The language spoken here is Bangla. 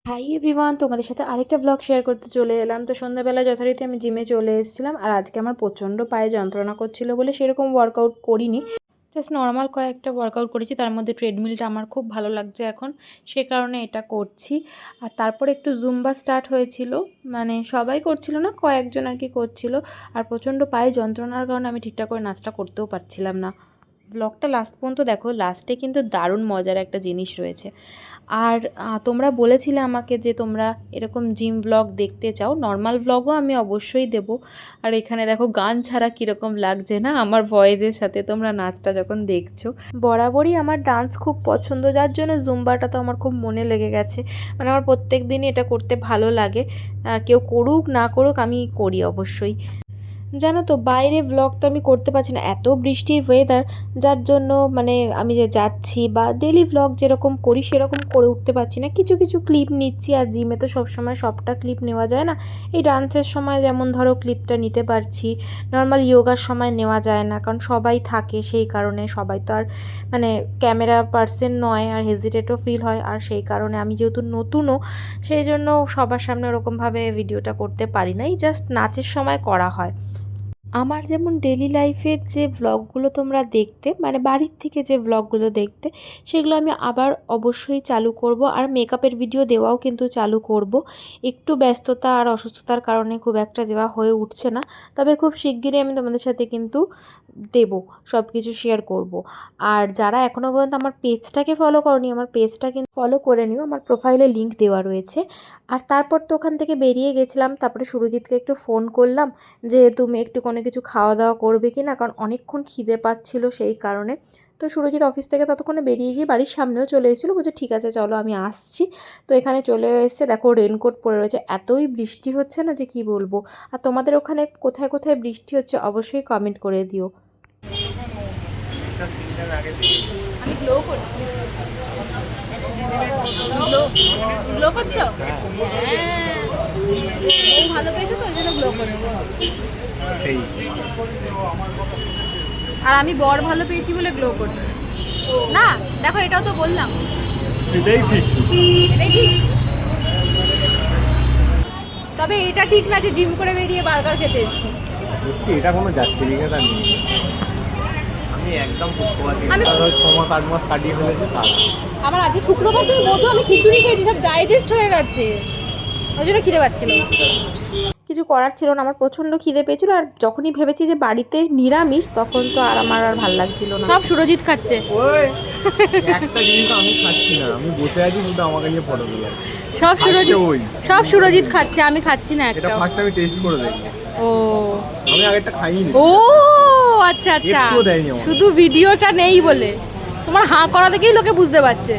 হাই এভরিওয়ান, তোমাদের সাথে আরেকটা ব্লগ শেয়ার করতে চলে এলাম। তো সন্ধ্যাবেলা যথারীতি আমি জিমে চলে এসেছিলাম। আর আজকে আমার প্রচণ্ড পায়ে যন্ত্রণা করছিল বলে সেরকম ওয়ার্কআউট করিনি, জাস্ট নর্মাল কয়েকটা ওয়ার্কআউট করেছি। তার মধ্যে ট্রেডমিলটা আমার খুব ভালো লাগছে এখন, সে কারণে এটা করছি। আর তারপর একটু জুম্বা স্টার্ট হয়েছিল, মানে সবাই করছিল না, কয়েকজন আর কি করছিল। আর প্রচণ্ড পায়ে যন্ত্রণার কারণে আমি ঠিকঠাক করে নাচটা করতেও পারছিলাম না। ব্লগটা লাস্ট পর্যন্ত দেখো, লাস্টে কিন্তু দারুণ মজার একটা জিনিস রয়েছে। আর তোমরা বলেছিলে আমাকে যে তোমরা এরকম জিম ব্লগ দেখতে চাও, নর্মাল ব্লগও আমি অবশ্যই দেব। আর এখানে দেখো গান ছাড়া কীরকম লাগছে না আমার ভয়েসের সাথে তোমরা নাচটা যখন দেখছো। বরাবরই আমার ডান্স খুব পছন্দ, যার জন্য জুম্বাটা তো আমার খুব মনে লেগে গেছে। মানে আমার প্রত্যেক দিনই এটা করতে ভালো লাগে। আর কেউ করুক না করুক আমি করি অবশ্যই। জানো তো, বাইরে ব্লগ তো আমি করতে পারছি না, এত বৃষ্টির ওয়েদার, যার জন্য মানে আমি যে যাচ্ছি বা ডেলি ব্লগ যেরকম করি সেরকম করে উঠতে পারছি না। কিছু কিছু ক্লিপ নিচ্ছি, আর জিমে তো সবসময় সবটা ক্লিপ নেওয়া যায় না। এই ডান্সের সময় যেমন ধরো ক্লিপটা নিতে পারছি, নর্মাল যোগার সময় নেওয়া যায় না, কারণ সবাই থাকে, সেই কারণে সবাই তো আর মানে ক্যামেরা পার্সন নয়, আর হেজিটেটও ফিল হয়। আর সেই কারণে আমি যেহেতু নতুনও, সেই জন্য সবার সামনে ওরকমভাবে ভিডিওটা করতে পারি না, এই জাস্ট নাচের সময় করা হয়। আমার যেমন ডেলি লাইফের যে ভ্লগগুলো তোমরা দেখতে, মানে বাড়ির থেকে যে ভ্লগগুলো দেখতে, সেগুলো আমি আবার অবশ্যই চালু করব। আর মেকআপের ভিডিও দেওয়াও কিন্তু চালু করব। একটু ব্যস্ততা আর অসুস্থতার কারণে খুব একটা দেওয়া হয়ে উঠছে না, তবে খুব শিগগিরই আমি তোমাদের সাথে কিন্তু দেব, সব কিছু শেয়ার করব। আর যারা এখনও পর্যন্ত আমার পেজটাকে ফলো করনি, আমার পেজটা কিন্তু ফলো করে নিও, আমার প্রোফাইলে লিঙ্ক দেওয়া রয়েছে। আর তারপর তো ওখান থেকে বেরিয়ে গেছিলাম, তারপরে সুরজিৎকে একটু ফোন করলাম যে তুমি একটু কোনো কিছু খাওয়া দাওয়া করবে কি না, কারণ অনেকক্ষণ খিদে পাচ্ছিল সেই কারণে। তো সুরজিৎ অফিস থেকে ততক্ষণে বেরিয়ে গিয়ে বাড়ির সামনেও চলে এসেছিলো, বলছে ঠিক আছে চলো আমি আসছি। তো এখানে চলে এসছে, দেখো রেনকোট পরে রয়েছে, এতই বৃষ্টি হচ্ছে না যে কি বলবো। আর তোমাদের ওখানে কোথায় কোথায় বৃষ্টি হচ্ছে অবশ্যই কমেন্ট করে দিও। আমি গ্লো করছি। গ্লো করছো? হ্যাঁ, ও ভালো পেয়েছে তো ওই জন্য গ্লো করছে। আর আমি বর ভালো পেয়েছি বলে গ্লো করছি না। দেখো এটাও তো বললাম, এটাই ঠিক, এটাই ঠিক। তবে এটা ঠিক না যে জিম করে বেরিয়ে বার্গার খেতে এসেছি। সত্যি এটা কোনো যাচ্ছে বিঘাটা নেই। আমি একদম আমি 6 মাস 8 মাস কাটিয়ে ফেলেছি। তার আমার আজকে শুক্রবার, তুমি বোঝো আমি খিচুড়ি খেয়েছি, সব ডাইজেস্ট হয়ে গেছে, ওই জন্য খিদে পাচ্ছিল। কিছু করার ছিল না, আমার প্রচণ্ড খিদে পেয়েছিল। আর যখনই ভেবেছি যে বাড়িতে নিরামিষ, তখন তো আর আমার আর ভাল লাগছিল না। সব সুরজিৎ খাচ্ছে। ওই একটা জিনিস আমি খাচ্ছি না, আমি বসে আছি শুধু আমাকে নিয়ে ফটো তুলে। সব সুরজিৎ, সব সুরজিৎ খাচ্ছে, আমি খাচ্ছি না এটা একটা। ফার্স্ট আমি টেস্ট করে দেখি। ও আমি আগেরটা খাইনি। ও আচ্ছা আচ্ছা, একটুও দেয়নি আমাকে। শুধু ভিডিওটা নেই বলে, তোমার হাঁ করা দেখেই লোকে বুঝতে পারছে।